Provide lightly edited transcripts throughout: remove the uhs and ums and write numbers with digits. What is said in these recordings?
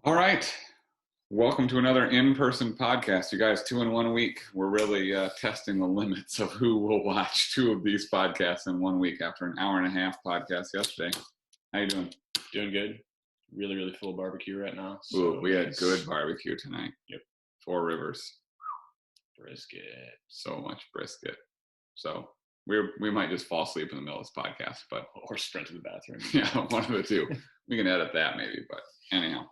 All right. Welcome to another in-person podcast. You guys, 2 in 1 week. We're really testing the limits of who will watch two of these podcasts in 1 week after an hour and a half podcast yesterday. How you doing? Doing good. Really full barbecue right now. Ooh, we had good barbecue tonight. Yep. 4 Rivers. Brisket. So much brisket. So we might just fall asleep in the middle of this podcast, but Or sprint to the bathroom. yeah, one of the two. We can edit that maybe, but anyhow.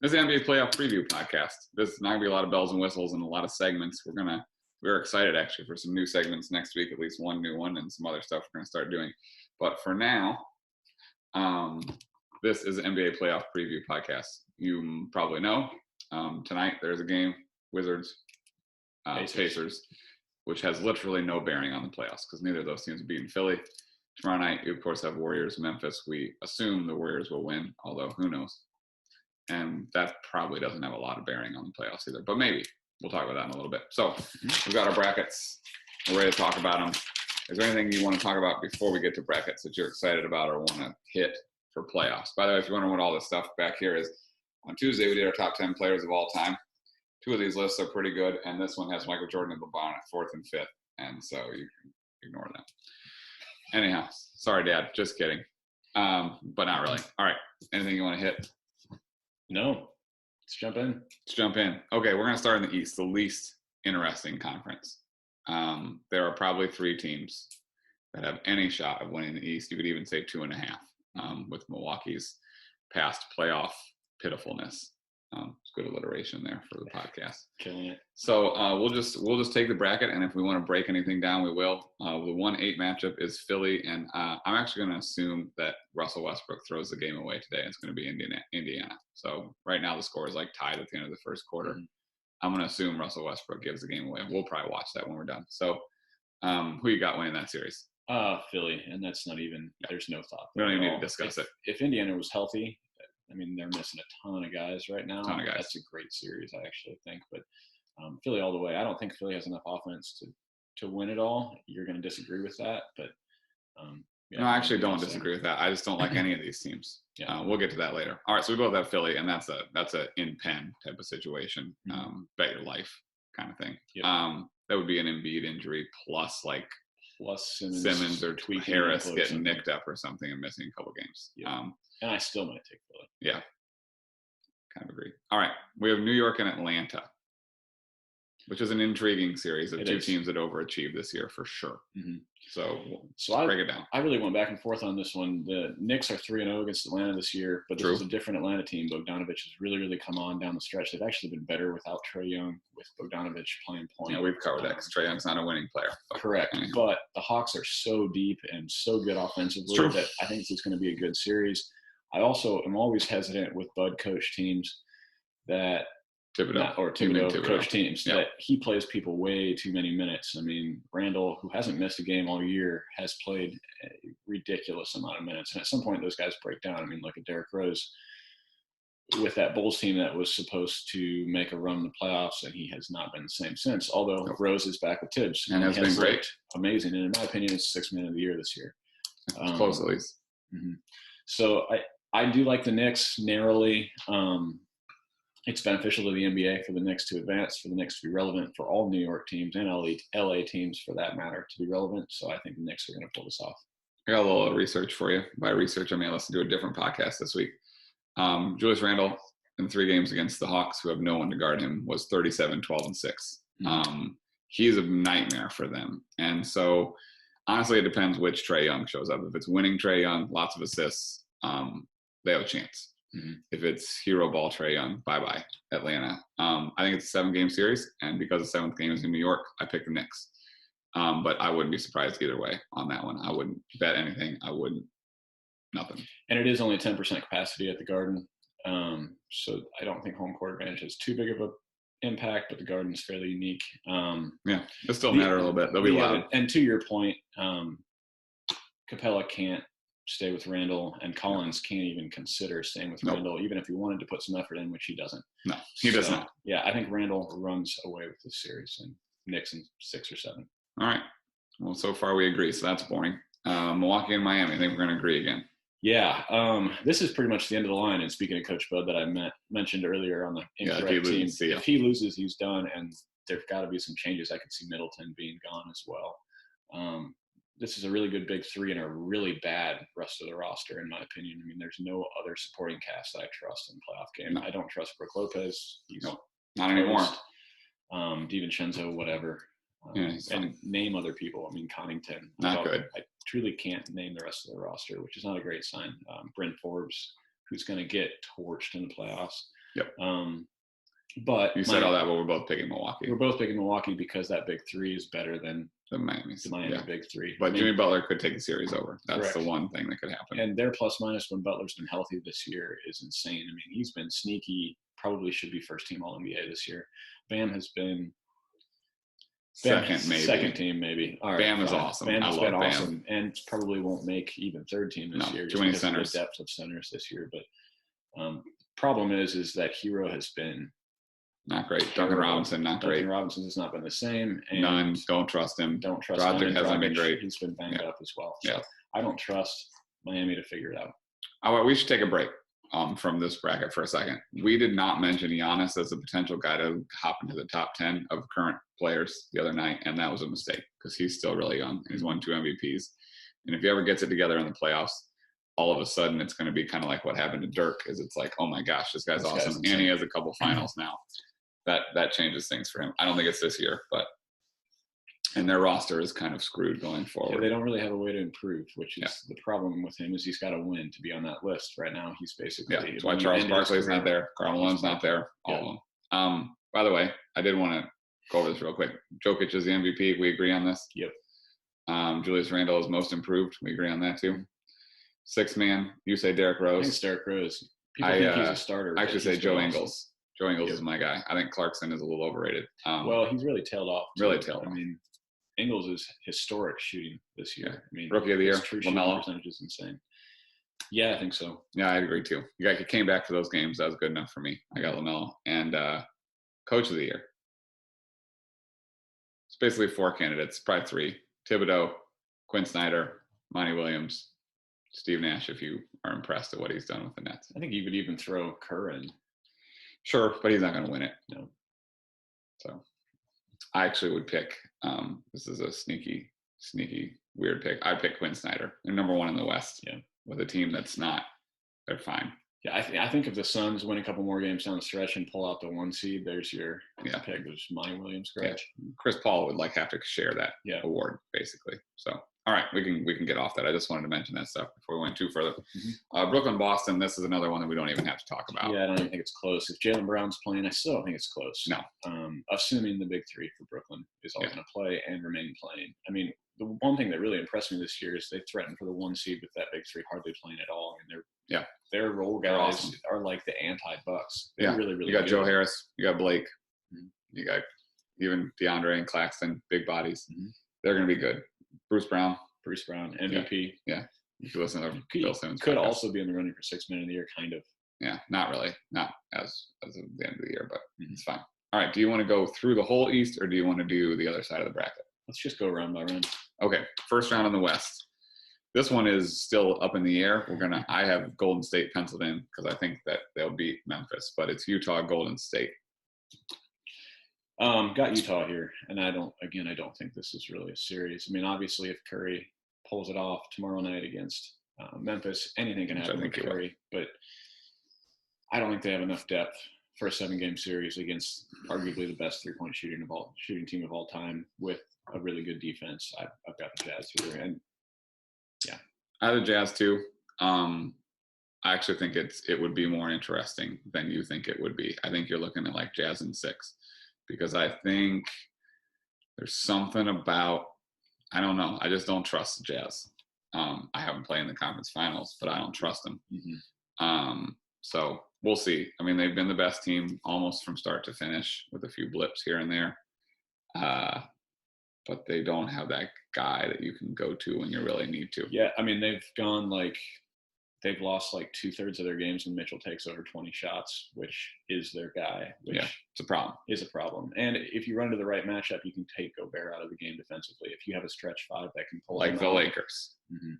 This is the NBA playoff preview podcast. This is not gonna be a lot of bells and whistles and a lot of segments. We're excited actually for some new segments next week, at least one new one, and some other stuff we're gonna start doing. But for now, this is the NBA playoff preview podcast. You probably know tonight there's a game, Wizards, Pacers, which has literally no bearing on the playoffs because neither of those teams have beaten Philly. Tomorrow night, you of course have Warriors, Memphis. We assume the Warriors will win, although who knows. And that probably doesn't have a lot of bearing on the playoffs either, but maybe. We'll talk about that in a little bit. So we've got our brackets. We're ready to talk about them. Is there anything you want to talk about before we get to brackets that you're excited about or want to hit for playoffs? By the way, if you're wondering what all this stuff back here is, on Tuesday we did our top 10 players of all time. 2 of these lists are pretty good, and this one has Michael Jordan and LeBron at 4th and 5th, and so you can ignore them. Anyhow, sorry, Dad. Just kidding. But not really. All right. Anything you want to hit? No. Let's jump in. Okay, we're going to start in the East, the least interesting conference. There are probably 3 teams that have any shot of winning the East. You could even say 2.5 with Milwaukee's past playoff pitifulness. It's good alliteration there for the podcast. Killing it. So we'll just take the bracket, and if we want to break anything down, we will. The 1-8 matchup is Philly, and I'm actually going to assume that Russell Westbrook throws the game away today. It's going to be Indiana. So right now the score is like tied at the end of the first quarter. Mm-hmm. I'm going to assume Russell Westbrook gives the game away. We'll probably watch that when we're done. So who you got winning that series? Philly, and that's not even. There's no thought. We don't even need to discuss it. If Indiana was healthy. I mean, they're missing a ton of guys right now. That's a great series, I actually think. But Philly all the way. I don't think Philly has enough offense to win it all. You're going to disagree with that, but no, I actually don't disagree with that. I just don't like any of these teams. Yeah. We'll get to that later. All right, so we both have Philly, and that's a in-pen type of situation. Bet your life kind of thing. Yep. That would be an Embiid injury plus Simmons or Harris getting nicked up or something and missing a couple games. Yep. And I still might take Philly. Yeah. Kind of agree. All right. We have New York and Atlanta, which is an intriguing series of 2 teams that overachieved this year for sure. Mm-hmm. So break it down. I really went back and forth on this one. The Knicks are 3-0 against Atlanta this year, but this is a different Atlanta team. Bogdanovich has really come on down the stretch. They've actually been better without Trae Young, with Bogdanovich playing point. Yeah, we've covered that because Trae Young's not a winning player. Correct. Anyhow. But the Hawks are so deep and so good offensively that I think it's going to be a good series. I also am always hesitant with Bud coach teams that Thibodeau coach teams that he plays people way too many minutes. I mean, Randall, who hasn't missed a game all year, has played a ridiculous amount of minutes. And at some point, those guys break down. I mean, look at Derrick Rose with that Bulls team that was supposed to make a run in the playoffs, and he has not been the same since. Although Rose is back with Tibbs. And has been great. Amazing. And in my opinion, it's 6th man of the year this year. Close at least. Mm-hmm. So I do like the Knicks narrowly. It's beneficial to the NBA for the Knicks to advance, for the Knicks to be relevant, for all New York teams and LA teams for that matter to be relevant. So I think the Knicks are going to pull this off. I got a little research for you. By research, I mean listen to a different podcast this week. Julius Randle in 3 games against the Hawks, who have no one to guard him, was 37, 12, and 6. Mm-hmm. He's a nightmare for them. And so honestly, it depends which Trae Young shows up. If it's winning Trae Young, lots of assists, they have a chance. Mm-hmm. If it's hero ball Trae Young, bye-bye, Atlanta. I think it's a 7-game series, and because the 7th game is in New York, I pick the Knicks. But I wouldn't be surprised either way on that one. I wouldn't bet anything. I wouldn't. Nothing. And it is only 10% capacity at the Garden, so I don't think home court advantage has too big of an impact, but the Garden is fairly unique. Yeah, it still matter a little bit. They'll be loud. And to your point, Capella can't stay with Randall, and Collins can't even consider staying with Randall, even if he wanted to put some effort in, which he doesn't. No, he doesn't. Yeah, I think Randall runs away with this series, and Knicks in 6 or 7. All right. Well, so far we agree, so that's boring. Milwaukee and Miami, I think we're going to agree again. Yeah, this is pretty much the end of the line. And speaking of Coach Bud that I mentioned earlier on the incorrect team, if he loses, he's done, and there's got to be some changes. I could see Middleton being gone as well. This is a really good big three and a really bad rest of the roster, in my opinion. I mean, there's no other supporting cast that I trust in the playoff game. I don't trust Brook Lopez. He's not anymore. DiVincenzo, whatever. And name other people. I mean, Connington. Not good. I truly can't name the rest of the roster, which is not a great sign. Brent Forbes, who's going to get torched in the playoffs. Yep. But you said all that, but we're both picking Milwaukee. We're both picking Milwaukee because that big three is better than the Miami big three. But Jimmy Butler could take the series over. That's correct. The one thing that could happen. And their plus minus when Butler's been healthy this year is insane. I mean, he's been sneaky. Probably should be first team All NBA this year. Bam has been second team maybe. All right, Bam is awesome. Bam has been awesome, and probably won't make even third team this year. Too many centers. The depth of centers this year, but problem is that Hero has been not great. Duncan Robinson, not great. Duncan Robinson has not been the same. And none. Don't trust him. Don't trust Dragic hasn't been great. He's been banged up as well. So I don't trust Miami to figure it out. All right, we should take a break from this bracket for a second. We did not mention Giannis as a potential guy to hop into the top 10 of current players the other night, and that was a mistake because he's still really young. He's won 2 MVPs. And if he ever gets it together in the playoffs, all of a sudden it's going to be kind of like what happened to Dirk, is it's like, oh my gosh, this guy's awesome. And he has a couple finals now. That changes things for him. I don't think it's this year, and their roster is kind of screwed going forward. Yeah, they don't really have a way to improve, which is the problem with him is he's got to win to be on that list. Right now, he's basically that's why Charles Barkley's not there. Karl Malone's not there. All of them. By the way, I did want to go over this real quick. Jokic is the MVP. We agree on this. Yep. Julius Randle is most improved. We agree on that too. Sixth man, you say Derrick Rose. I think it's Derrick Rose. People think he's a starter. I actually say Joe Ingles. Joe Ingles is my guy. I think Clarkson is a little overrated. Well, he's really tailed off. I mean, Ingles is historic shooting this year. I mean, rookie of the year, LaMelo percentage is insane. Yeah, I think so. Yeah, I agree too. He came back for those games. That was good enough for me. I got LaMelo. And coach of the year. It's basically 4 candidates, probably 3. Thibodeau, Quinn Snyder, Monty Williams, Steve Nash, if you are impressed at what he's done with the Nets. I think you could even throw Kerr in. Sure, but he's not going to win it. No. So I actually would pick, this is a sneaky, weird pick. I'd pick Quinn Snyder. They're number 1 in the West with a team that's not. They're fine. Yeah, I think if the Suns win a couple more games down the stretch and pull out the 1 seed, there's your pick. There's Monty Williams, Gretsch. Yeah. Chris Paul would have to share that award, basically. So, all right, we can get off that. I just wanted to mention that stuff before we went too further. Mm-hmm. Brooklyn, Boston, this is another one that we don't even have to talk about. Yeah, I don't even think it's close. If Jaylen Brown's playing, I still don't think it's close. No. Assuming the big 3 for Brooklyn is all going to play and remain playing. I mean, the one thing that really impressed me this year is they threatened for the 1 seed with that big 3 hardly playing at all. And their role guys are like the anti-Bucks. They're really, really You got good. Joe Harris. You got Blake. Mm-hmm. You got even DeAndre and Claxton, big bodies. Mm-hmm. They're going to be good. Bruce Brown, MVP. Yeah. You can listen to Bill Simmons. Could also be in the running for 6 man of the year, kind of. Yeah, not really. Not as of the end of the year, but it's fine. All right. Do you want to go through the whole East or do you want to do the other side of the bracket? Let's just go round by round. Okay. First round in the West. This one is still up in the air. I have Golden State penciled in because I think that they'll beat Memphis, but it's Utah, Golden State. Got Utah here, and I don't think this is really a series. I mean, obviously, if Curry pulls it off tomorrow night against Memphis, anything can happen with Curry, but I don't think they have enough depth for a 7-game series against arguably the best 3-point shooting team of all time with a really good defense. I've got the Jazz here, and I have the Jazz too. I actually think it would be more interesting than you think it would be. I think you're looking at like Jazz in 6 because I think there's something about, I don't know. I just don't trust the Jazz. I haven't played in the conference finals, but I don't trust them. Mm-hmm. So we'll see. I mean, they've been the best team almost from start to finish with a few blips here and there. But they don't have that guy that you can go to when you really need to. Yeah, I mean, they've lost like 2/3 of their games when Mitchell takes over 20 shots, which is their guy. It's a problem. Is a problem. And if you run into the right matchup, you can take Gobert out of the game defensively. If you have a stretch 5 that can pull like the Lakers. Mm-hmm.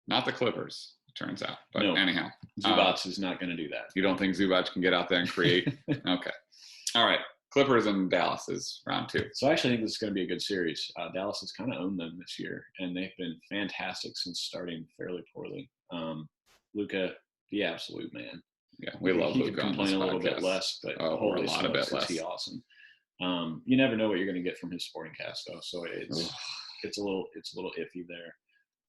Not the Clippers, it turns out. But no. anyhow. Zubac is not going to do that. You don't think Zubac can get out there and create? Okay. All right. Clippers and Dallas is round 2. So I actually think this is going to be a good series. Dallas has kind of owned them this year, and they've been fantastic since starting fairly poorly. Luka, the absolute man. Yeah, we love Luka. He can complain a little bit less, but holy smokes, is he awesome. You never know what you're going to get from his supporting cast, though, so it's a little iffy there.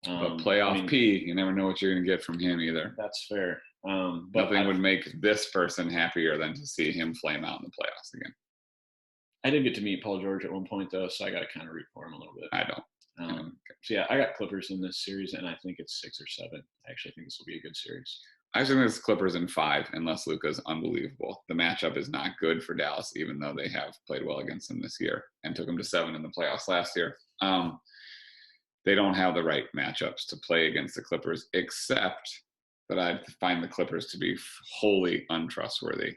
But playoff P, you never know what you're going to get from him either. That's fair. But nothing would make this person happier than to see him flame out in the playoffs again. I did get to meet Paul George at one point, though, so I got to kind of root for him a little bit. I don't. So, yeah, I got Clippers in this series, and I think it's 6 or 7. I actually think this will be a good series. I actually think it's Clippers in 5, unless Luka's unbelievable. The matchup is not good for Dallas, even though they have played well against them this year and took them to 7 in the playoffs last year. They don't have the right matchups to play against the Clippers, except that I find the Clippers to be wholly untrustworthy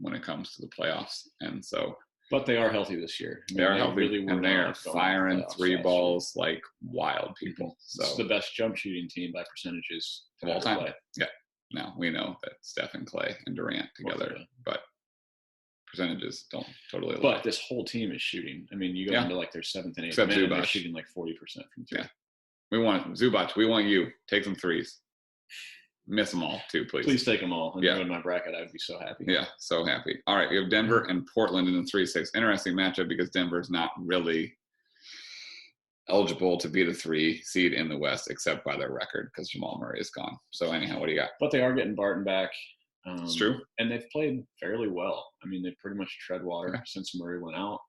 when it comes to the playoffs. And so, but they are healthy this year. They are healthy, really, and they are firing 3 balls like wild people. So it's the best jump shooting team by percentages of all time. Yeah. Now we know that Steph and Clay and Durant together, but percentages don't totally lie. But this whole team is shooting. I mean, you go into like their 7th and 8th Except minute, they're shooting like 40% from 3. Yeah. We want Zubac. We want you. Take some threes. Miss them all, too, please. Please take them all. And in my bracket, I'd be so happy. Yeah, so happy. All right, we have Denver and Portland in the 3-6. Interesting matchup because Denver's not really eligible to be the 3 seed in the West, except by their record because Jamal Murray is gone. So anyhow, what do you got? But they are getting Barton back. It's true. And they've played fairly well. I mean, they've pretty much tread water since Murray went out.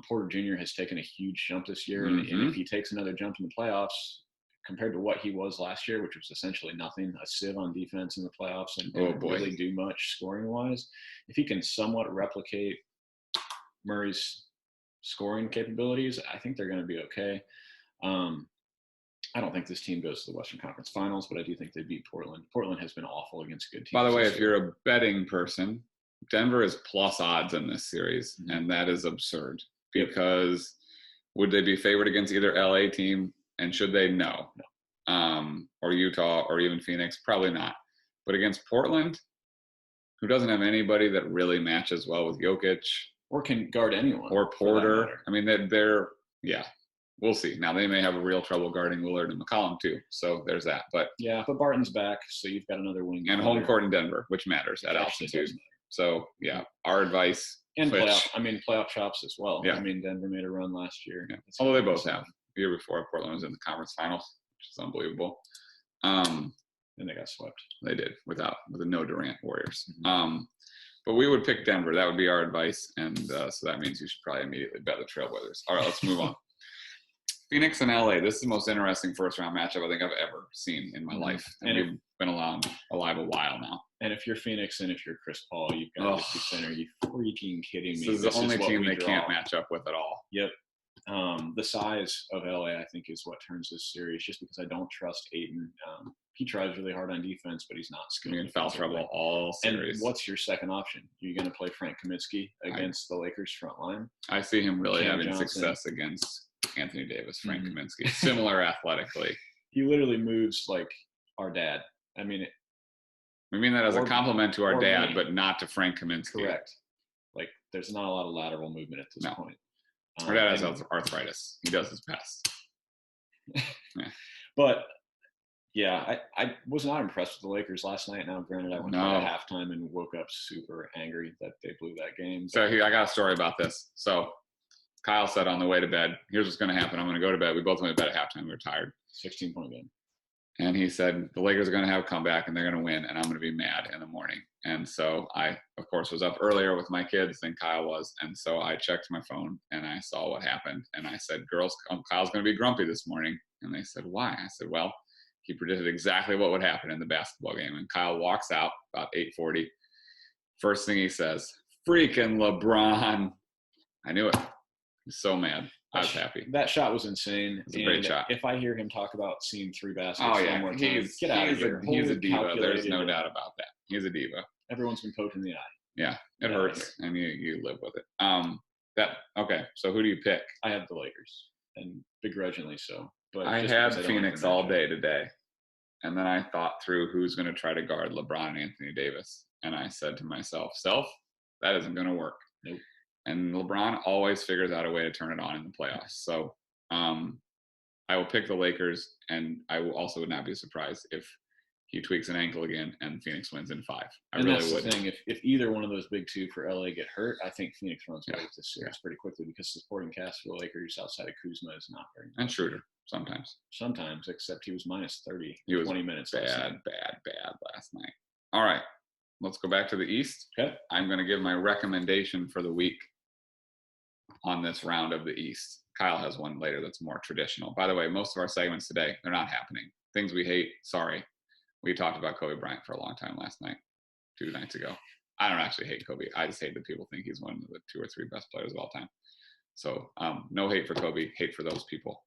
Porter Jr. has taken a huge jump this year. And if he takes another jump in the playoffs, compared to what he was last year, which was essentially nothing, a sieve on defense in the playoffs and didn't really do much scoring-wise. If he can somewhat replicate Murray's scoring capabilities, I think they're going to be okay. I don't think this team goes to the Western Conference Finals, but I do think they beat Portland. Portland has been awful against good teams. By the way, if you're a betting person, Denver is plus odds in this series, and that is absurd because would they be favored against either LA team? And should they? No. Or Utah or even Phoenix? Probably not. But against Portland, who doesn't have anybody that really matches well with Jokic. Or can guard anyone. Or Porter. I mean, they're we'll see. Now, they may have a real trouble guarding Willard and McCollum, too. So there's that. But Barton's back, so you've got another wing. And home court in Denver, which matters at altitude. So, our advice. And playoff chops as well. Yeah. I mean, Denver made a run last year. Yeah. Although they both have. The year before, Portland was in the conference finals, which is unbelievable. And they got swept. They did with the no Durant Warriors. But we would pick Denver. That would be our advice. And so that means you should probably immediately bet the Trailblazers. All right, let's move on. Phoenix and LA. This is the most interesting first-round matchup I think I've ever seen in my life. And we've been alive a while now. And if you're Phoenix and if you're Chris Paul, you've got 50 center. Are you freaking kidding me? This is the only team they can't match up with at all. Yep. The size of LA, I think, is what turns this series, just because I don't trust Ayton. He tries really hard on defense, but he's not skilled. In foul trouble all series. And what's your second option? You're going to play Frank Kaminsky against the Lakers front line? I see him really having success against Anthony Davis, Frank Kaminsky. Similar athletically. He literally moves like our dad. I mean, we mean that as a compliment to our dad, but not to Frank Kaminsky. Correct. Like, there's not a lot of lateral movement at this point. Our dad has arthritis. He does his best. But, I was not impressed with the Lakers last night. Now, granted, I went to halftime and woke up super angry that they blew that game. So I got a story about this. So Kyle said on the way to bed, here's what's going to happen. I'm going to go to bed. We both went to bed at halftime. We were tired. 16-point game. And he said, the Lakers are going to have a comeback and they're going to win, and I'm going to be mad in the morning. And so I, of course, was up earlier with my kids than Kyle was. And so I checked my phone and I saw what happened. And I said, girls, Kyle's going to be grumpy this morning. And they said, why? I said, well, he predicted exactly what would happen in the basketball game. And Kyle walks out about 8:40. First thing he says, freaking LeBron. I knew it. He's so mad. I was happy. That shot was insane. It's a great shot. If I hear him talk about seeing 3 baskets one more time, get out of here. He's a diva. There's no doubt about that. He's a diva. Everyone's been poked in the eye. Yeah, it hurts, and you live with it. Okay. So who do you pick? I have the Lakers, and begrudgingly so. But I had Phoenix all day today. And then I thought through who's going to try to guard LeBron and Anthony Davis. And I said to myself, that isn't going to work. Nope. And LeBron always figures out a way to turn it on in the playoffs. So I will pick the Lakers, and I will also would not be surprised if he tweaks an ankle again and Phoenix wins in 5. I really would. That's the thing. If either one of those big two for LA get hurt, I think Phoenix runs away with this series pretty quickly because the supporting cast for the Lakers outside of Kuzma is not very good. And Schroeder, sometimes. Sometimes, except he was minus 30, he was 20 minutes. Bad last night. All right, let's go back to the East. Okay. I'm going to give my recommendation for the week on this round of the East. Kyle has one later that's more traditional. By the way, most of our segments today, they're not happening. Things we hate, sorry. We talked about Kobe Bryant for a long time last night, 2 nights ago. I don't actually hate Kobe. I just hate that people think he's one of the 2 or 3 best players of all time. So no hate for Kobe, hate for those people.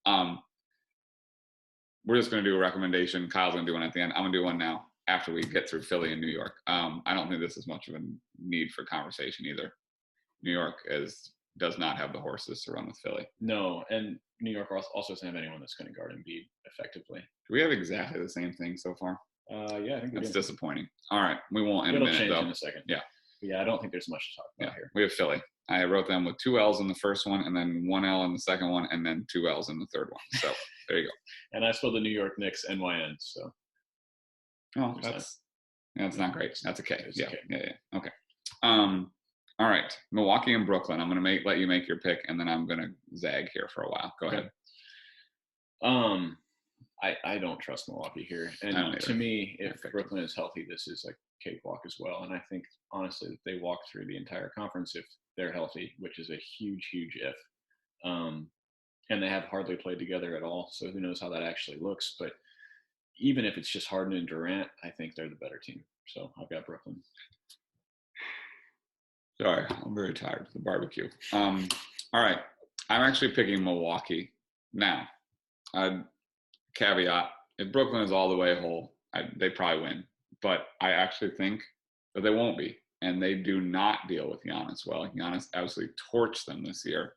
We're just going to do a recommendation. Kyle's going to do one at the end. I'm going to do one now after we get through Philly and New York. I don't think this is much of a need for conversation either. New York does not have the horses to run with Philly. No, and New York also doesn't have anyone that's going to guard Embiid effectively. Do we have exactly the same thing so far? Yeah, I think that's disappointing. All right, we won't in a minute, change though. In a second. Yeah. Yeah, I don't think there's much to talk about here. We have Philly. I wrote them with 2 L's in the first one, and then 1 L in the second one, and then 2 L's in the third one. So there you go. And I spelled the New York Knicks NYN. So. Oh, that's not great. That's a K. Yeah. Okay. All right, Milwaukee and Brooklyn. I'm gonna let you make your pick, and then I'm gonna zag here for a while. Go ahead. I don't trust Milwaukee here, and to me, if Brooklyn is healthy, this is a cakewalk as well. And I think honestly that they walk through the entire conference if they're healthy, which is a huge if. And they have hardly played together at all, so who knows how that actually looks. But even if it's just Harden and Durant, I think they're the better team. So I've got Brooklyn. Sorry, I'm very tired of the barbecue. All right, I'm actually picking Milwaukee. Now, caveat, if Brooklyn is all the way whole, they probably win. But I actually think that they won't be. And they do not deal with Giannis well. Giannis absolutely torched them this year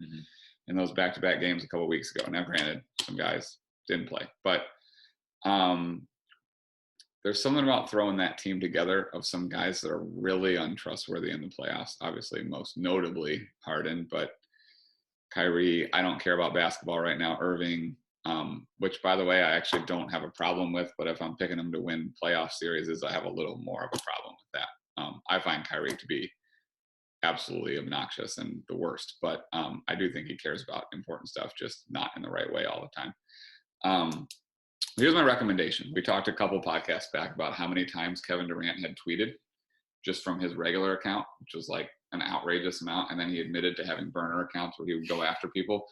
in those back-to-back games a couple weeks ago. Now, granted, some guys didn't play. But there's something about throwing that team together of some guys that are really untrustworthy in the playoffs. Obviously, most notably Harden, but Kyrie, I don't care about basketball right now. Irving, which, by the way, I actually don't have a problem with. But if I'm picking them to win playoff series, I have a little more of a problem with that. I find Kyrie to be absolutely obnoxious and the worst. But I do think he cares about important stuff, just not in the right way all the time. Here's my recommendation. We talked a couple podcasts back about how many times Kevin Durant had tweeted just from his regular account, which was like an outrageous amount. And then he admitted to having burner accounts where he would go after people,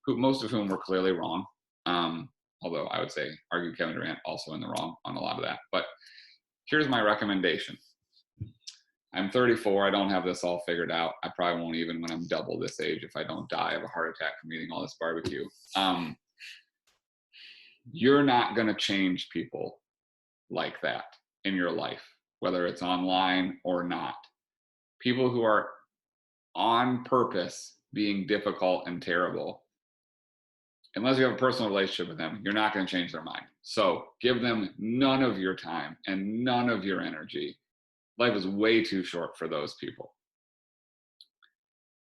most of whom were clearly wrong. Although I would say argue Kevin Durant also in the wrong on a lot of that. But here's my recommendation. I'm 34. I don't have this all figured out. I probably won't even when I'm double this age if I don't die of a heart attack from eating all this barbecue. You're not going to change people like that in your life, whether it's online or not. People who are on purpose being difficult and terrible, unless you have a personal relationship with them, you're not going to change their mind. So give them none of your time and none of your energy. Life is way too short for those people.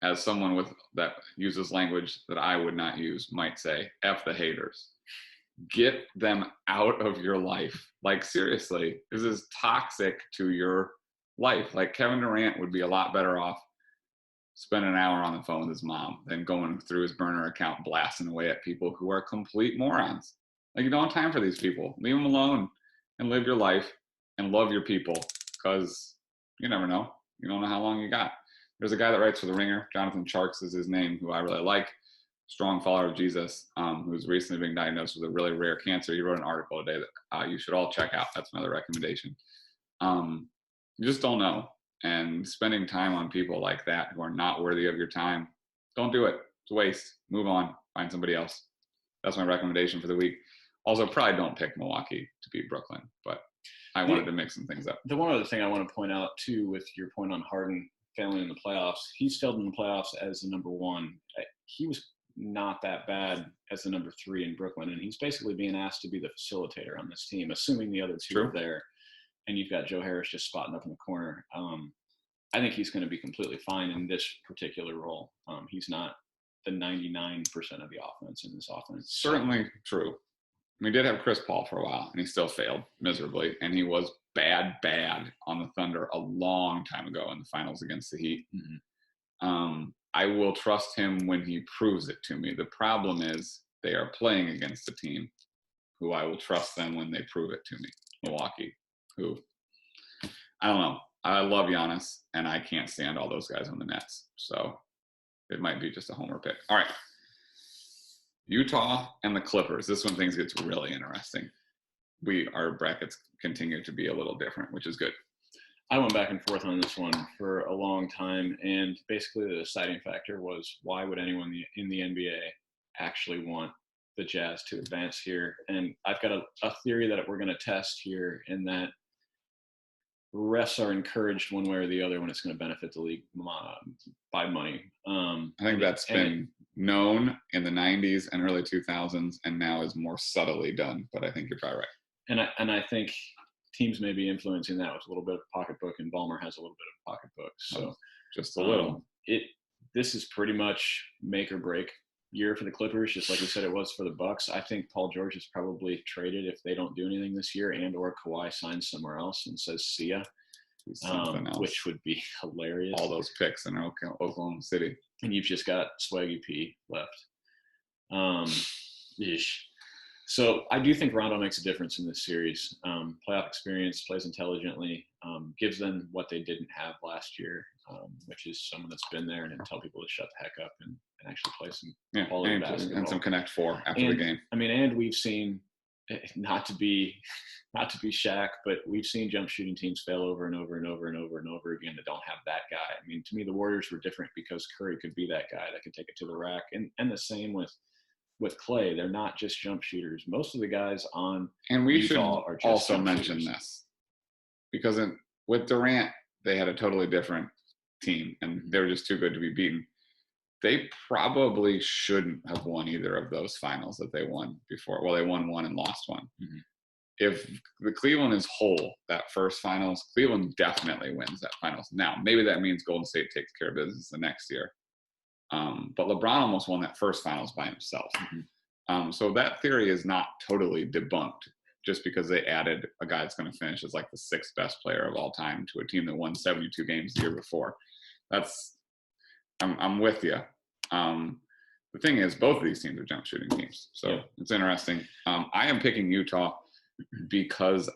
As someone that uses language that I would not use might say, F the haters. Get them out of your life. Like, seriously, this is toxic to your life. Like, Kevin Durant would be a lot better off spending an hour on the phone with his mom than going through his burner account blasting away at people who are complete morons. Like, you don't have time for these people. Leave them alone and live your life and love your people, because you never know. You don't know how long you got. There's a guy that writes for The Ringer, Jonathan Tjarks is his name, who I really like. Strong follower of Jesus, who's recently been diagnosed with a really rare cancer. He wrote an article today that you should all check out. That's another recommendation. You just don't know. And spending time on people like that who are not worthy of your time, don't do it. It's a waste. Move on. Find somebody else. That's my recommendation for the week. Also, probably don't pick Milwaukee to beat Brooklyn, but I wanted to mix some things up. The one other thing I want to point out, too, with your point on Harden failing in the playoffs, he's failed in the playoffs as the number one. He was not that bad as the number 3 in Brooklyn. And he's basically being asked to be the facilitator on this team, assuming the other two are there. And you've got Joe Harris just spotting up in the corner. I think he's going to be completely fine in this particular role. He's not the 99% of the offense in this offense. Certainly true. We did have Chris Paul for a while, and he still failed miserably. And he was bad on the Thunder a long time ago in the finals against the Heat. Mm-hmm. I will trust him when he proves it to me. The problem is they are playing against a team who I will trust them when they prove it to me. Milwaukee, who, I don't know. I love Giannis, and I can't stand all those guys on the Nets. So it might be just a homer pick. All right. Utah and the Clippers. This one things gets really interesting. Our brackets continue to be a little different, which is good. I went back and forth on this one for a long time, and basically the deciding factor was why would anyone in the NBA actually want the Jazz to advance here? And I've got a theory that we're going to test here, in that refs are encouraged one way or the other when it's going to benefit the league by money. I think that's been known in the 90s and early 2000s, and now is more subtly done, but I think you're probably right. And I think teams may be influencing that with a little bit of pocketbook, and Ballmer has a little bit of pocketbook. So just a little. This is pretty much make or break year for the Clippers, just like we said it was for the Bucks. I think Paul George is probably traded if they don't do anything this year, and or Kawhi signs somewhere else and says see ya, which would be hilarious. All those picks in Oklahoma City. And you've just got Swaggy P left. So I do think Rondo makes a difference in this series. Playoff experience, plays intelligently, gives them what they didn't have last year, which is someone that's been there and tell people to shut the heck up and actually play some quality basketball. And some Connect Four after the game. I mean, and we've seen, not to be Shaq, but we've seen jump shooting teams fail over and over and over and over and over again that don't have that guy. I mean, to me, the Warriors were different because Curry could be that guy that could take it to the rack, and the same with Clay. They're not just jump shooters. Most of the guys on Utah are just also mention this, because with Durant, they had a totally different team, and they were just too good to be beaten. They probably shouldn't have won either of those finals that they won before. Well, they won one and lost one. Mm-hmm. If the Cleveland is whole that first finals, Cleveland definitely wins that finals. Now, maybe that means Golden State takes care of business the next year. But LeBron almost won that first finals by himself. Mm-hmm. So that theory is not totally debunked just because they added a guy that's going to finish as like the 6th best player of all time to a team that won 72 games the year before. I'm with you. The thing is, both of these teams are jump shooting teams. So It's interesting. I am picking Utah because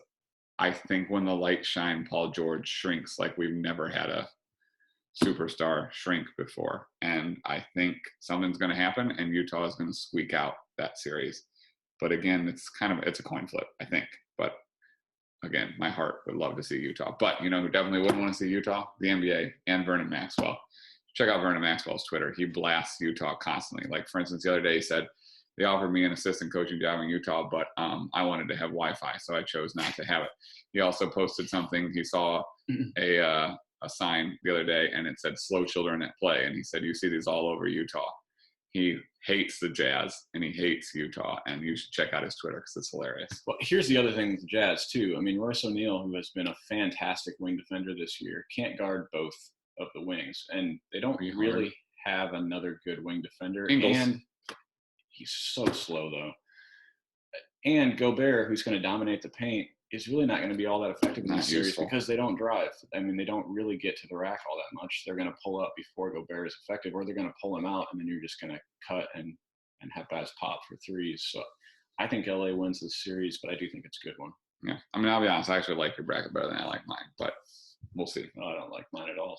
I think when the lights shine, Paul George shrinks like we've never had a superstar shrink before. And I think something's going to happen, and Utah is going to squeak out that series. But again, it's a coin flip, I think. But again, my heart would love to see Utah. But you know who definitely wouldn't want to see Utah? The NBA and Vernon Maxwell. Check out Vernon Maxwell's Twitter. He blasts Utah constantly. Like, for instance, the other day he said, they offered me an assistant coaching job in Utah, but I wanted to have Wi-Fi, so I chose not to have it. He also posted something. He saw a sign the other day, and it said "Slow Children at Play," and he said, "You see these all over Utah." He hates the Jazz, and he hates Utah, and you should check out his Twitter because it's hilarious. Well, here's the other thing with the Jazz, too. I mean, Royce O'Neal, who has been a fantastic wing defender this year, can't guard both of the wings, and they don't really have another good wing defender. Ingles. And he's so slow, though. And Gobert, who's going to dominate the paint, is really not going to be all that effective in this series because they don't drive. I mean, they don't really get to the rack all that much. They're going to pull up before Gobert is effective, or they're going to pull him out, and then you're just going to cut and have guys pop for threes. So I think LA wins this series, but I do think it's a good one. Yeah. I mean, I'll be honest. I actually like your bracket better than I like mine, but we'll see. No, I don't like mine at all.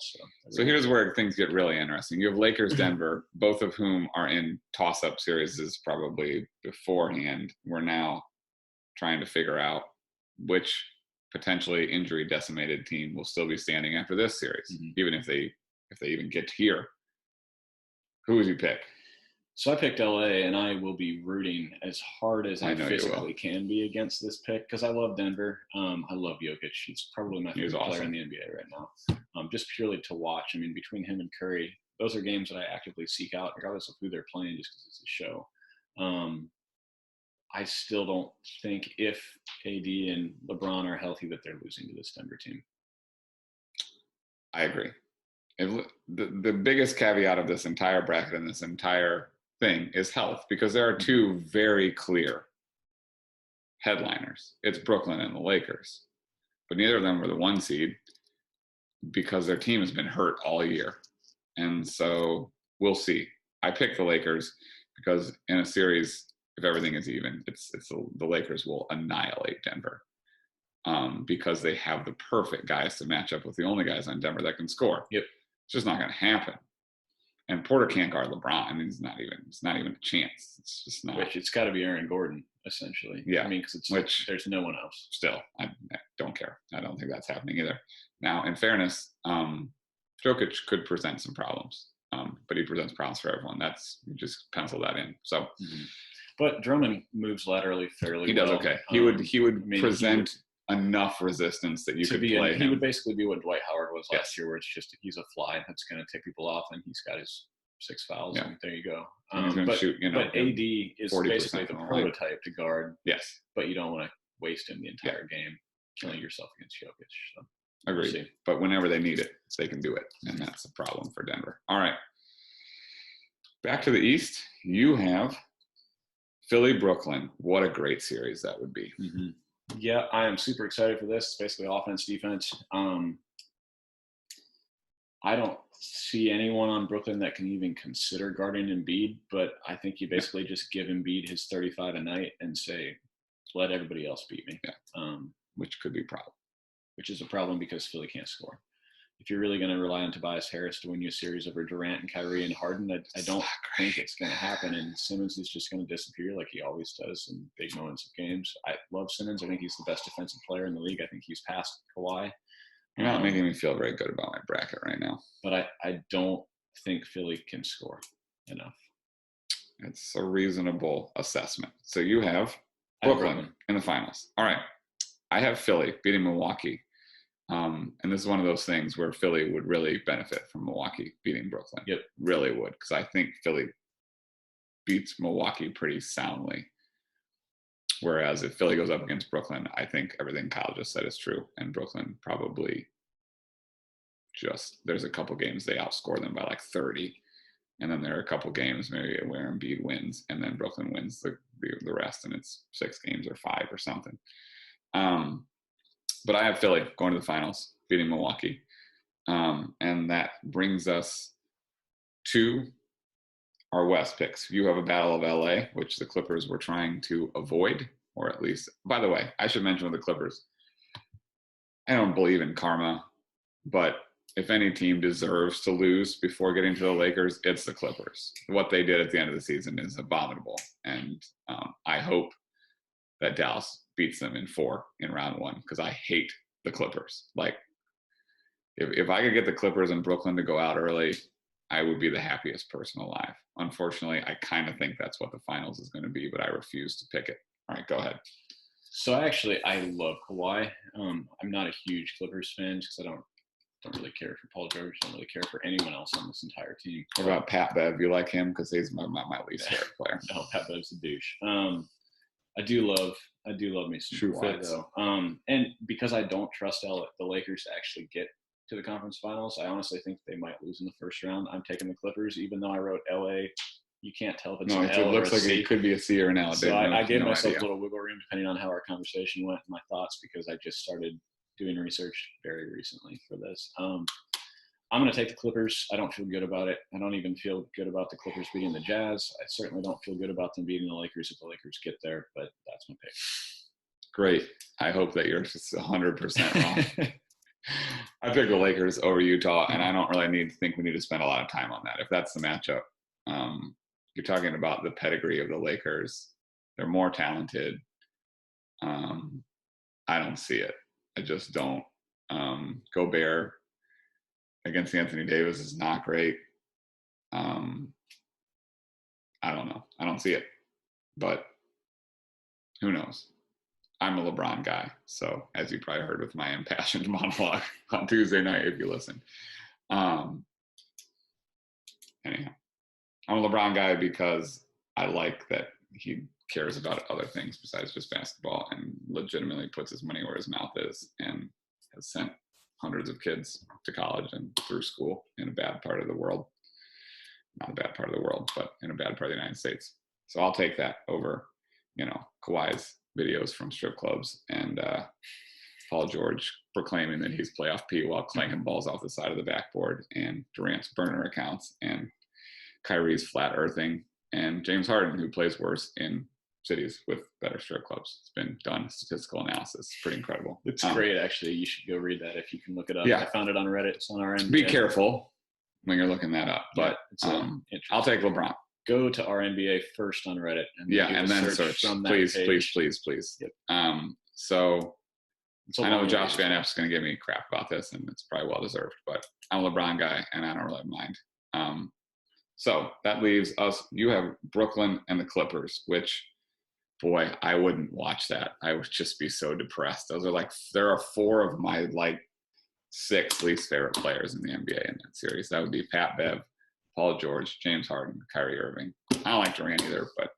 So here's where things get really interesting. You have Lakers, Denver, both of whom are in toss-up series probably beforehand. We're now trying to figure out which potentially injury-decimated team will still be standing after this series, even if they even get here. Who would you pick? So I picked LA, and I will be rooting as hard as I physically can be against this pick because I love Denver. I love Jokic. He's probably my favorite player in the NBA right now, just purely to watch. I mean, between him and Curry, those are games that I actively seek out, regardless of who they're playing, just because it's a show. I still don't think if AD and LeBron are healthy that they're losing to this Denver team. I agree. The biggest caveat of this entire bracket and this entire thing is health, because there are two very clear headliners. It's Brooklyn and the Lakers, but neither of them were the 1 seed because their team has been hurt all year. And so we'll see. I picked the Lakers because in a series, if everything is even, the Lakers will annihilate Denver because they have the perfect guys to match up with the only guys on Denver that can score. Yep. It's just not going to happen. And Porter can't guard LeBron. I mean, it's not even a chance. It's just not. Which it's got to be Aaron Gordon, essentially. Yeah. I mean, because there's no one else. Still, I don't care. I don't think that's happening either. Now, in fairness, Jokic could present some problems, but he presents problems for everyone. You just pencil that in. So, but Drummond moves laterally fairly well. He does okay. He would present enough resistance that you could play him. He would basically be what Dwight Howard was last year, where it's just he's a fly that's going to tick people off, and he's got his 6 fouls, and there you go. He's going to shoot, but AD is basically the prototype to guard. Yes. But you don't want to waste him the entire game, killing yourself against Jokic. So. Agreed. But whenever they need it, they can do it, and that's a problem for Denver. All right. Back to the East, you have Philly, Brooklyn. What a great series that would be. Mm-hmm. Yeah, I am super excited for this. It's basically offense, defense. I don't see anyone on Brooklyn that can even consider guarding Embiid, but I think you basically just give Embiid his 35 a night and say, let everybody else beat me. Yeah. Which could be a problem. Which is a problem because Philly can't score. If you're really going to rely on Tobias Harris to win you a series over Durant and Kyrie and Harden, I don't think it's going to happen. And Simmons is just going to disappear like he always does in big moments of games. I love Simmons. I think he's the best defensive player in the league. I think he's past Kawhi. You're not making me feel very good about my bracket right now. But I don't think Philly can score enough. It's a reasonable assessment. So you have Brooklyn in the finals. All right. I have Philly beating Milwaukee. And this is one of those things where Philly would really benefit from Milwaukee beating Brooklyn. Yep. Really would, because I think Philly beats Milwaukee pretty soundly. Whereas if Philly goes up against Brooklyn, I think everything Kyle just said is true. And Brooklyn probably there's a couple games they outscore them by like 30. And then there are a couple games maybe where Embiid wins, and then Brooklyn wins the rest, and it's 6 games or 5 or something. But I have Philly going to the finals, beating Milwaukee. And that brings us to our West picks. You have a Battle of LA, which the Clippers were trying to avoid, or at least, by the way, I should mention with the Clippers, I don't believe in karma, but if any team deserves to lose before getting to the Lakers, it's the Clippers. What they did at the end of the season is abominable. And I hope that Dallas beats them in 4 in round 1, because I hate the Clippers. Like, if I could get the Clippers and Brooklyn to go out early, I would be the happiest person alive. Unfortunately, I kind of think that's what the finals is going to be, but I refuse to pick it. All right, go ahead. So I love Kawhi. I'm not a huge Clippers fan because I don't really care for Paul George. Don't really care for anyone else on this entire team. What about Pat Bev? You like him? Because he's my least favorite player. No, Pat Bev's a douche. I do love me some Kawhi, though. And because I don't trust the Lakers to actually get to the conference finals, I honestly think they might lose in the first round. I'm taking the Clippers, even though I wrote LA. You can't tell if it's an L it looks like C. It could be a C or an L. So I gave myself a little wiggle room depending on how our conversation went and my thoughts, because I just started doing research very recently for this. I'm going to take the Clippers. I don't feel good about it. I don't even feel good about the Clippers beating the Jazz. I certainly don't feel good about them beating the Lakers if the Lakers get there, but that's my pick. Great. I hope that you're just 100% wrong. I picked the Lakers over Utah, and I don't really think we need to spend a lot of time on that. If that's the matchup, you're talking about the pedigree of the Lakers. They're more talented. I don't see it. I just don't. Gobert against Anthony Davis is not great. I don't know. I don't see it. But who knows? I'm a LeBron guy. So as you probably heard with my impassioned monologue on Tuesday night, if you listen. anyhow, I'm a LeBron guy because I like that he cares about other things besides just basketball and legitimately puts his money where his mouth is and has sent hundreds of kids to college and through school in a bad part of the world. Not a bad part of the world, but in a bad part of the United States. So I'll take that over, Kawhi's videos from strip clubs and Paul George proclaiming that he's playoff P while clanking balls off the side of the backboard, and Durant's burner accounts, and Kyrie's flat earthing, and James Harden, who plays worse in cities with better strip clubs. It's been done, statistical analysis. It's pretty incredible. It's great, actually. You should go read that if you can look it up. Yeah. I found it on Reddit. It's on our NBA. Be careful when you're looking that up, but I'll take LeBron. Go to our NBA first on Reddit. And then search. From that please. Yep. So I know Josh Van Epps is going to give me crap about this, and it's probably well deserved, but I'm a LeBron guy, and I don't really mind. So that leaves us. You have Brooklyn and the Clippers, which, boy, I wouldn't watch that. I would just be so depressed. There are 4 of my 6 least favorite players in the NBA in that series. That would be Pat Bev, Paul George, James Harden, Kyrie Irving. I don't like Durant either, but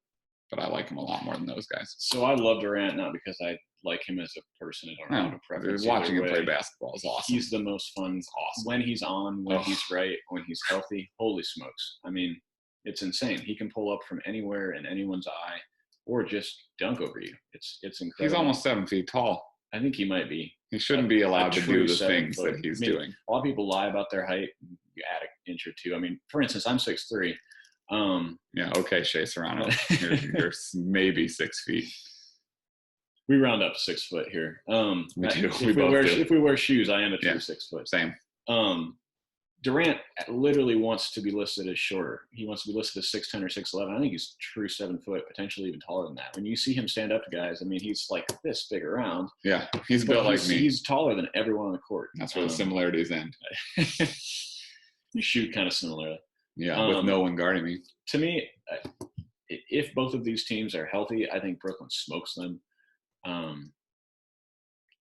I like him a lot more than those guys. So I love Durant, not because I like him as a person. I don't have a preference. Watching him play basketball is awesome. He's the most fun. Awesome. When he's on, when he's right, when he's healthy, holy smokes. I mean, it's insane. He can pull up from anywhere in anyone's eye or just dunk over you. It's incredible. He's almost 7 feet tall. I think he might be. He shouldn't be allowed to do the things that he's doing. A lot of people lie about their height. You add an inch or two. I mean, for instance, I'm 6'3". Yeah, okay, Shea Serrano. You're maybe 6 feet. We round up to 6 foot here. We do. If we wear shoes, I am a true 6 foot. Same. Durant literally wants to be listed as shorter. He wants to be listed as 6'10" or 6'11". I think he's true 7 foot, potentially even taller than that. When you see him stand up to guys, I mean, he's like this big around. Yeah, he's built like me. He's taller than everyone on the court. That's where the similarities end. You shoot kind of similarly. Yeah, with no one guarding me. To me, if both of these teams are healthy, I think Brooklyn smokes them.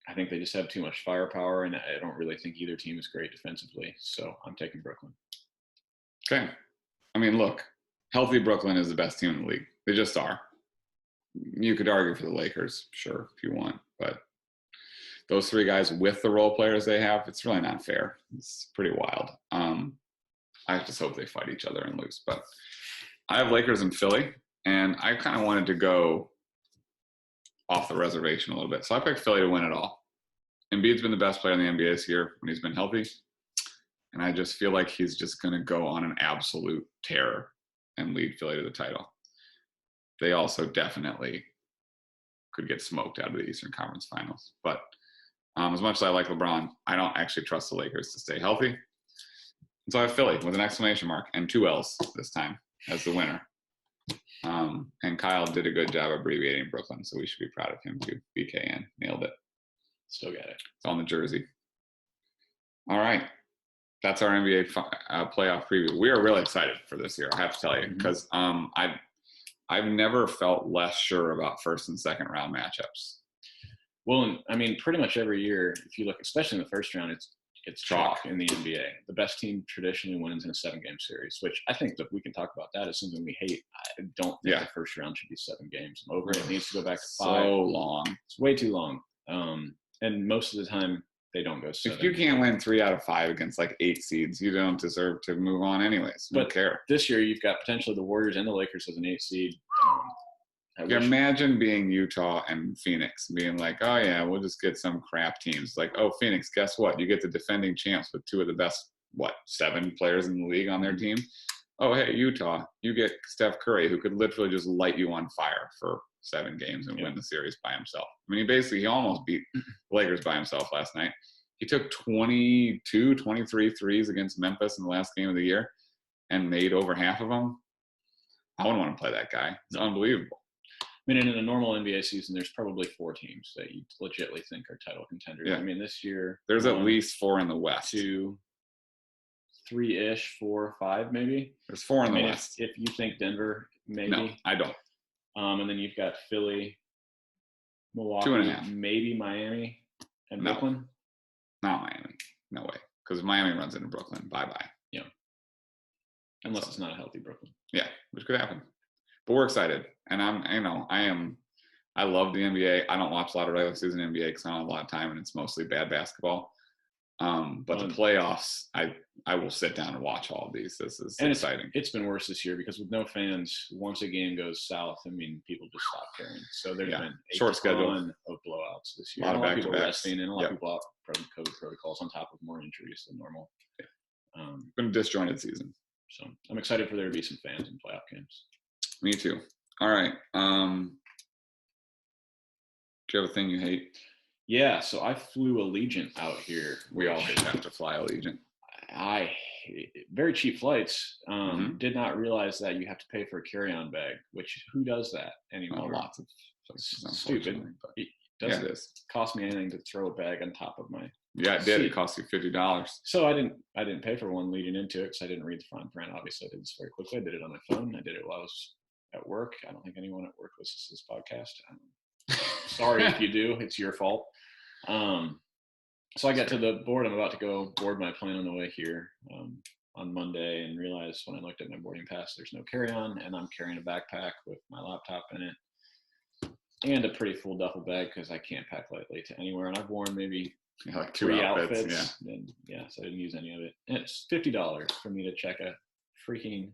I think they just have too much firepower, and I don't really think either team is great defensively. So I'm taking Brooklyn. Okay. I mean, look, healthy Brooklyn is the best team in the league. They just are. You could argue for the Lakers, sure, if you want, but those 3 guys with the role players they have, it's really not fair. It's pretty wild. I just hope they fight each other and lose. But I have Lakers and Philly, and I kind of wanted to go off the reservation a little bit. So I picked Philly to win it all. Embiid's been the best player in the NBA this year when he's been healthy. And I just feel like he's just going to go on an absolute tear and lead Philly to the title. They also definitely could get smoked out of the Eastern Conference Finals. But as much as I like LeBron, I don't actually trust the Lakers to stay healthy. And so I have Philly with an exclamation mark and 2 L's this time as the winner. And Kyle did a good job abbreviating Brooklyn, so we should be proud of him too. BKN nailed it. Still got it. It's on the jersey. All right, that's our NBA playoff preview. We are really excited for this year, I have to tell you, because I've never felt less sure about first and second round matchups. Well, I mean, pretty much every year, if you look, especially in the first round, it's chalk in the NBA. The best team traditionally wins in a 7-game series, which I think that we can talk about that as something we hate. I don't think the first round should be 7 games. I'm over it. It needs to go back to 5. So long. It's way too long. And most of the time, they don't go 7. If you can't win 3 out of 5 against 8 seeds, you don't deserve to move on anyways. I don't care. This year, you've got potentially the Warriors and the Lakers as an 8 seed. Imagine being Utah and Phoenix, being like, oh, yeah, we'll just get some crap teams. Like, oh, Phoenix, guess what? You get the defending champs with 2 of the best, 7 players in the league on their team. Oh, hey, Utah, you get Steph Curry, who could literally just light you on fire for 7 games and win the series by himself. I mean, he almost beat the Lakers by himself last night. He took 22, 23 threes against Memphis in the last game of the year and made over half of them. I wouldn't want to play that guy. It's unbelievable. I mean, in a normal NBA season, there's probably 4 teams that you legitimately think are title contenders. Yeah. I mean, this year there's at least 4 in the West. 2, 3-ish, 4, 5, maybe. There's 4 in the West. If you think Denver, maybe. No, I don't. And then you've got Philly, Milwaukee, 2.5. maybe Miami, and Brooklyn. Not Miami. No way. Because Miami runs into Brooklyn. Bye-bye. Yeah. Unless it's not a healthy Brooklyn. Yeah, which could happen. But we're excited, and I love the NBA. I don't watch a lot of regular season NBA because I don't have a lot of time, and it's mostly bad basketball. But the playoffs, I will sit down and watch all of these. This is exciting. It's been worse this year because with no fans, once a game goes south, I mean, people just stop caring. So there's been a short schedule of blowouts this year. A lot of people resting and a lot of people out from COVID protocols on top of more injuries than normal. Been a disjointed season. So I'm excited for there to be some fans in playoff games. Me too. All right. Do you have a thing you hate? Yeah, so I flew Allegiant out here. We all have to fly Allegiant. Very cheap flights. Did not realize that you have to pay for a carry-on bag, which who does that anymore? Lots of places, stupid. But it doesn't cost me anything to throw a bag on top of my it did. It cost you $50. So I didn't pay for one leading into it because I didn't read the fine print. Obviously, I did this very quickly. I did it on my phone. I did it while I was at work. I don't think anyone at work listens to this podcast. Sorry if you do. It's your fault. So I got to the board. I'm about to go board my plane on the way here on Monday and realized when I looked at my boarding pass, there's no carry-on, and I'm carrying a backpack with my laptop in it and a pretty full duffel bag because I can't pack lightly to anywhere. And I've worn maybe like 3 outfits. So I didn't use any of it. And it's $50 for me to check a freaking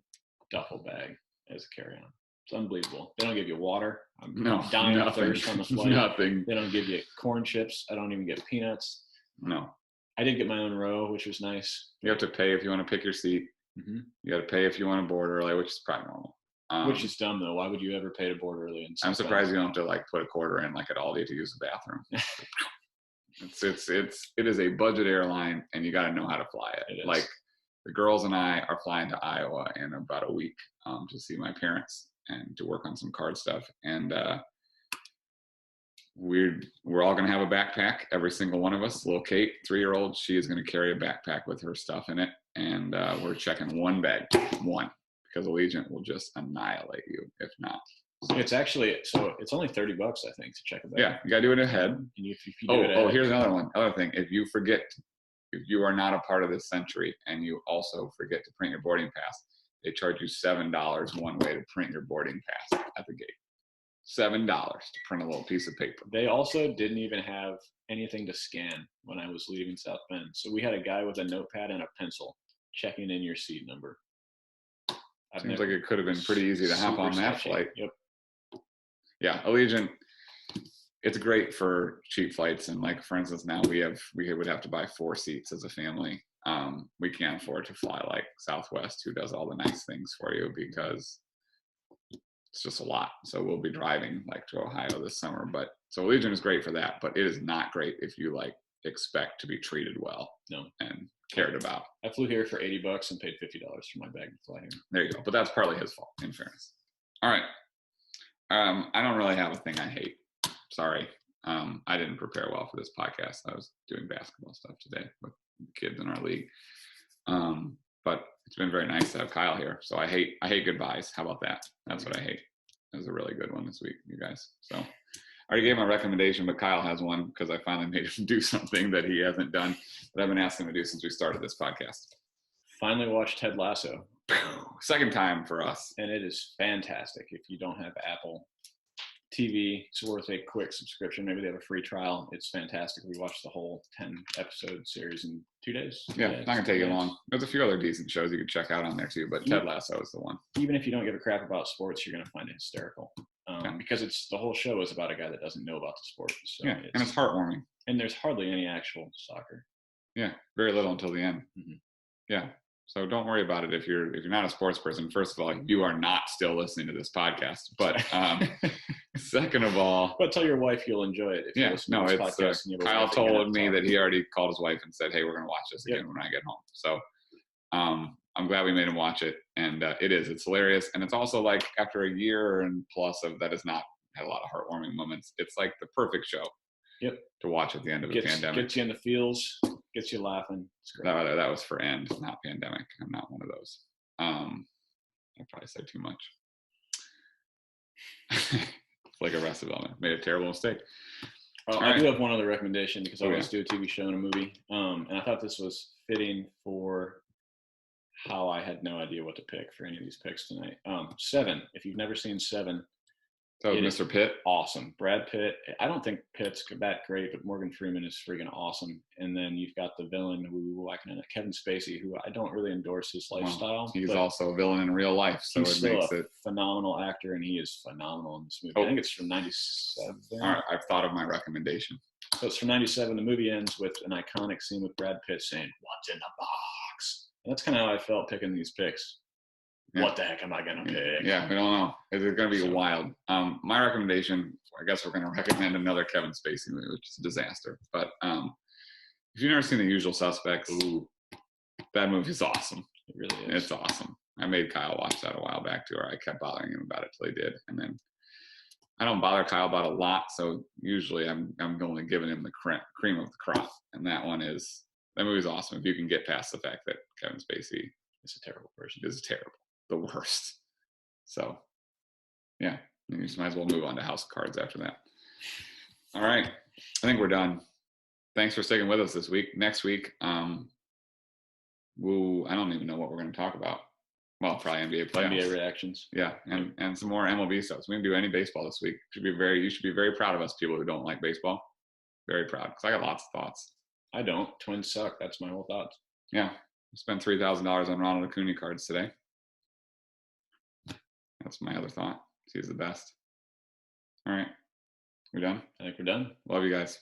duffel bag as a carry-on. It's unbelievable. They don't give you water. I'm dying of thirst on the flight. Nothing. They don't give you corn chips. I don't even get peanuts. No. I did get my own row, which was nice. You have to pay if you want to pick your seat. Mm-hmm. You got to pay if you want to board early, which is probably normal. Which is dumb, though. Why would you ever pay to board early? I'm surprised you don't have to like put a quarter in like at Aldi to use the bathroom. It is a budget airline, and you got to know how to fly it. Like the girls and I are flying to Iowa in about a week to see my parents and to work on some card stuff. And we're all going to have a backpack, every single one of us. Little Kate, 3-year-old, she is going to carry a backpack with her stuff in it. And we're checking one bag, because Allegiant will just annihilate you if not. It's actually, so it's only $30, I think, to check a bag. Yeah, you got to do it ahead. And if you do it ahead, here's another thing. If you are not a part of this century and you also forget to print your boarding pass, they charge you $7 one way to print your boarding pass at the gate. $7 to print a little piece of paper. They also didn't even have anything to scan when I was leaving South Bend. So we had a guy with a notepad and a pencil checking in your seat number. Seems like it could have been pretty easy to hop on that flight. Yep. Yeah, Allegiant, it's great for cheap flights. And like, for instance, now we would have to buy 4 seats as a family. We can't afford to fly like Southwest, who does all the nice things for you, because it's just a lot. So we'll be driving like to Ohio this summer. But so Allegiant is great for that, but it is not great if you like expect to be treated well. No. And cared about. I flew here for $80 and paid $50 for my bag to fly here. There you go. But that's partly his fault, in fairness. All right. I don't really have a thing I hate. Sorry. I didn't prepare well for this podcast. I was doing basketball stuff today with kids in our league. But it's been very nice to have Kyle here. So I hate goodbyes. How about that? That's what I hate. It was a really good one this week, you guys. So I already gave my recommendation, but Kyle has one because I finally made him do something that he hasn't done that I've been asking him to do since we started this podcast. Finally watched Ted Lasso. Second time for us. And it is fantastic. If you don't have Apple TV, it's worth a quick subscription. Maybe they have a free trial. It's fantastic. We watched the whole 10-episode series in 2 days. Yeah, it's not going to take you long. There's a few other decent shows you can check out on there too, but Ted Lasso is the one. Even if you don't give a crap about sports, you're going to find it hysterical. Because the whole show is about a guy that doesn't know about the sport. So yeah, and it's heartwarming. And there's hardly any actual soccer. Yeah, very little until the end. Mm-hmm. Yeah. So don't worry about it if you're not a sports person. First of all, you are not still listening to this podcast. But second of all, but tell your wife you'll enjoy it. If yeah, no, it's Kyle told me that he already called his wife and said, "Hey, we're going to watch this again when I get home." So I'm glad we made him watch it, and it's hilarious, and it's also like after a year and plus of that has not had a lot of heartwarming moments. It's like the perfect show. Yep. To watch at the end of the pandemic. Gets you in the feels, gets you laughing. That was for end, not pandemic. I'm not one of those. I probably said too much. Like Arrested Development. Made a terrible mistake. I do have one other recommendation because I always do a TV show and a movie. And I thought this was fitting for how I had no idea what to pick for any of these picks tonight. Seven. If you've never seen Seven, so Mr. Pitt, awesome. Brad Pitt. I don't think Pitt's that great, but Morgan Freeman is freaking awesome. And then you've got the villain who I can Kevin Spacey, who I don't really endorse his lifestyle. Well, he's also a villain in real life, so it makes it phenomenal actor, and he is phenomenal in this movie. I think it's from '97. All right, I've thought of my recommendation. So it's from '97. The movie ends with an iconic scene with Brad Pitt saying, "What's in the box?" And that's kind of how I felt picking these picks. Yeah. What the heck am I going to pick? Yeah, we don't know. It's going to be wild. My recommendation, I guess we're going to recommend another Kevin Spacey movie, which is a disaster. But if you've never seen The Usual Suspects, that movie's awesome. It really is. It's awesome. I made Kyle watch that a while back, too, or I kept bothering him about it till he did. And then I don't bother Kyle about a lot, so usually I'm only giving him the cream of the crop. And that movie's awesome if you can get past the fact that Kevin Spacey is a terrible person. Is terrible. The worst. So, yeah, you just might as well move on to House of Cards after that. All right, I think we're done. Thanks for sticking with us this week. Next week, I don't even know what we're going to talk about. Well, probably NBA playoffs. NBA reactions. Yeah, and some more MLB stuff. So we didn't do any baseball this week. You should be very proud of us, people who don't like baseball. Very proud, because I got lots of thoughts. I don't. Twins suck. That's my whole thoughts. Yeah, I spent $3,000 on Ronald Acuna cards today. That's my other thought. He's the best. All right. We're done? I think we're done. Love you guys.